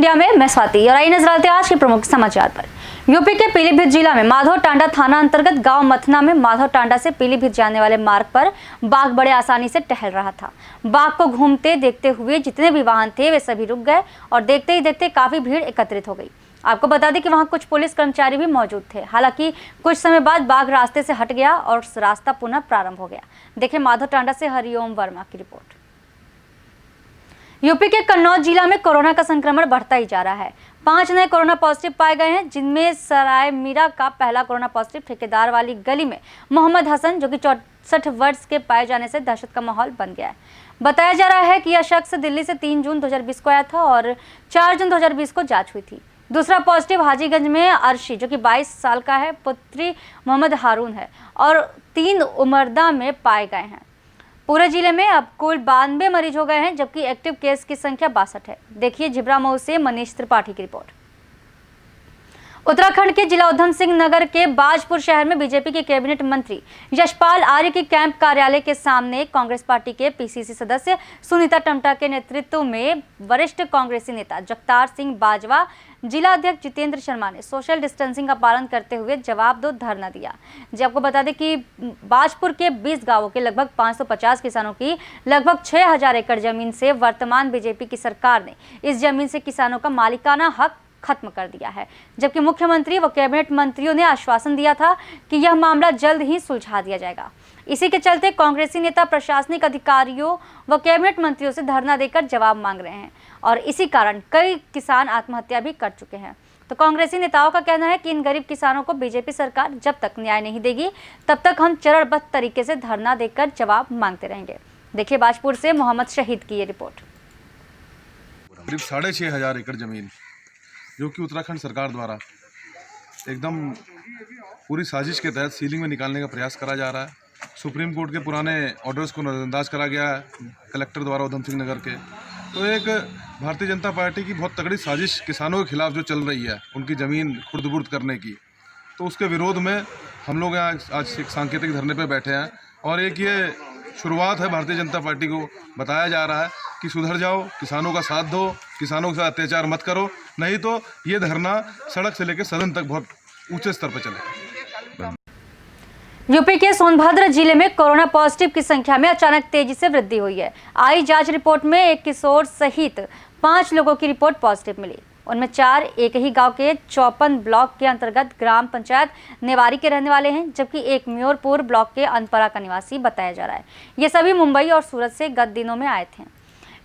India में मैं स्वाति और आई नजर डालते हैं आज के प्रमुख समाचार पर। यूपी के पीलीभीत जिला में माधव टांडा थाना अंतर्गत गांव मथना में माधव टांडा से पीलीभीत जाने वाले मार्ग पर बाघ बड़े आसानी से टहल रहा था। बाघ को घूमते देखते हुए जितने भी वाहन थे वे सभी रुक गए और देखते ही देखते काफी भीड़ एकत्रित हो गई। आपको बता दें कि वहां कुछ पुलिस कर्मचारी भी मौजूद थे। हालांकि कुछ समय बाद बाघ रास्ते से हट गया और रास्ता पुनः प्रारंभ हो गया। देखें माधव टांडा से हरिओम वर्मा की रिपोर्ट। यूपी के कन्नौज जिला में कोरोना का संक्रमण बढ़ता ही जा रहा है। 5 नए कोरोना पॉजिटिव पाए गए हैं, जिनमें सराय मीरा का पहला कोरोना पॉजिटिव ठेकेदार वाली गली में मोहम्मद हसन, जो कि 64 वर्ष के पाए जाने से दहशत का माहौल बन गया है। बताया जा रहा है कि यह शख्स दिल्ली से 3 जून 2020 को आया था और 4 जून 2020 को जांच हुई थी। दूसरा पॉजिटिव हाजीगंज में अर्शी, जो कि 22 साल का है, पुत्री मोहम्मद हारून है और 3 उमरदा में पाए गए हैं। पूरे जिले में अब कुल 92 मरीज हो गए हैं, जबकि एक्टिव केस की संख्या 62 है। देखिए झिबरामऊ से मनीष त्रिपाठी की रिपोर्ट। उत्तराखंड के जिला उधम सिंह नगर के बाजपुर शहर में बीजेपी के कैबिनेट मंत्री यशपाल आर्य के कैंप कार्यालय के सामने कांग्रेस पार्टी के पीसीसी सदस्य सुनीता टमटा के नेतृत्व में वरिष्ठ कांग्रेसी नेता जगतार सिंह बाजवा, जिला अध्यक्ष जितेंद्र शर्मा ने सोशल डिस्टेंसिंग का पालन करते हुए जवाब दो धरना दिया। आपको बता दें कि बाजपुर के 20 गांवों के लगभग 550 किसानों की लगभग 6000 एकड़ जमीन से वर्तमान बीजेपी की सरकार ने इस जमीन से किसानों का मालिकाना हक खत्म कर दिया है, जबकि मुख्यमंत्री व कैबिनेट मंत्रियों ने आश्वासन दिया था कि यह मामला जल्द ही सुलझा दिया जाएगा। इसी के चलते कांग्रेसी नेता प्रशासनिक अधिकारियों व कैबिनेट मंत्रियों से धरना देकर जवाब मांग रहे हैं और इसी कारण कई किसान आत्महत्या भी कर चुके हैं। तो कांग्रेसी नेताओं का कहना है कि इन गरीब किसानों को बीजेपी सरकार जब तक न्याय नहीं देगी तब तक हम चरणबद्ध तरीके से धरना देकर जवाब मांगते रहेंगे। देखिए बाजपुर से मोहम्मद शहीद की ये रिपोर्ट। करीब 6500 एकड़ जमीन जो कि उत्तराखंड सरकार द्वारा एकदम पूरी साजिश के तहत सीलिंग में निकालने का प्रयास करा जा रहा है। सुप्रीम कोर्ट के पुराने ऑर्डर्स को नज़रअंदाज करा गया है कलेक्टर द्वारा उधम सिंह नगर के। तो एक भारतीय जनता पार्टी की बहुत तगड़ी साजिश किसानों के खिलाफ जो चल रही है, उनकी ज़मीन खुर्द-बुर्द करने की, तो उसके विरोध में हम लोग यहाँ आज एक सांकेतिक धरने पर बैठे हैं। और एक ये शुरुआत है, भारतीय जनता पार्टी को बताया जा रहा है कि सुधर जाओ, किसानों का साथ दो, किसानों के साथ अत्याचार मत करो, नहीं तो ये धरना सड़क से लेकर सदन तक बहुत ऊंचे स्तर पर चलेगा। यूपी के सोनभद्र जिले में कोरोना पॉजिटिव की संख्या में अचानक तेजी से वृद्धि हुई है। आई जांच रिपोर्ट में एक किशोर सहित 5 लोगों की रिपोर्ट पॉजिटिव मिली। उनमें 4 एक ही गांव के 54 ब्लॉक के अंतर्गत ग्राम पंचायत नेवारी के रहने वाले हैं, जबकि एक म्योरपुर ब्लॉक के अनपरा का निवासी बताया जा रहा है। ये सभी मुंबई और सूरत से गत दिनों में आए थे।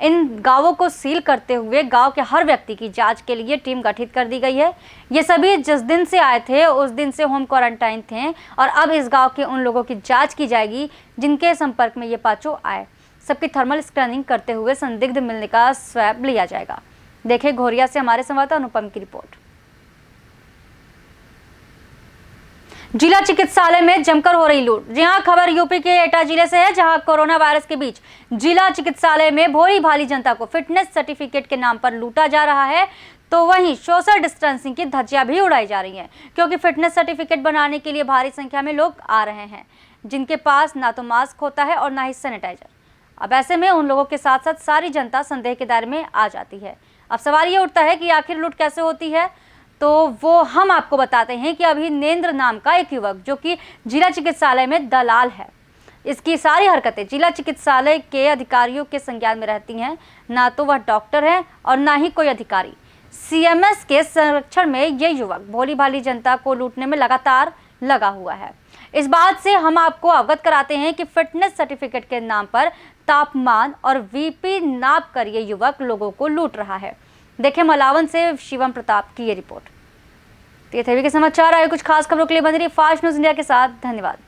इन गांवों को सील करते हुए गांव के हर व्यक्ति की जांच के लिए टीम गठित कर दी गई है। ये सभी जिस दिन से आए थे उस दिन से होम क्वारंटाइन थे और अब इस गांव के उन लोगों की जांच की जाएगी जिनके संपर्क में ये पांचों आए। सबकी थर्मल स्कैनिंग करते हुए संदिग्ध मिलने का स्वैब लिया जाएगा। देखें घोरिया से हमारे संवाददाता अनुपम की रिपोर्ट। जिला चिकित्सालय में जमकर हो रही लूट। जी हां, खबर यूपी के एटा जिले से है, जहां कोरोना वायरस के बीच जिला चिकित्सालय में भोली भाली जनता को फिटनेस सर्टिफिकेट के नाम पर लूटा जा रहा है, तो वहीं सोशल डिस्टेंसिंग की धज्जियां भी उड़ाई जा रही हैं, क्योंकि फिटनेस सर्टिफिकेट बनाने के लिए भारी संख्या में लोग आ रहे हैं, जिनके पास ना तो मास्क होता है और ना ही सैनिटाइजर। अब ऐसे में उन लोगों के साथ साथ सारी जनता संदेह के दायरे में आ जाती है। अब सवाल ये उठता है कि आखिर लूट कैसे होती है, तो वो हम आपको बताते हैं कि अभिनेंद्र नाम का एक युवक, जो कि जिला चिकित्सालय में दलाल है, इसकी सारी हरकतें जिला चिकित्सालय के अधिकारियों के संज्ञान में रहती हैं। ना तो वह डॉक्टर है और ना ही कोई अधिकारी। सीएमएस के संरक्षण में ये युवक भोली भाली जनता को लूटने में लगातार लगा हुआ है। इस बात से हम आपको अवगत कराते हैं कि फिटनेस सर्टिफिकेट के नाम पर तापमान और वीपी नाप कर ये युवक लोगों को लूट रहा है। देखें मलावन से शिवम प्रताप की ये रिपोर्ट। तो ये थे के समाचार। आए कुछ खास खबरों के लिए बने रहिए फास्ट न्यूज इंडिया के साथ। धन्यवाद।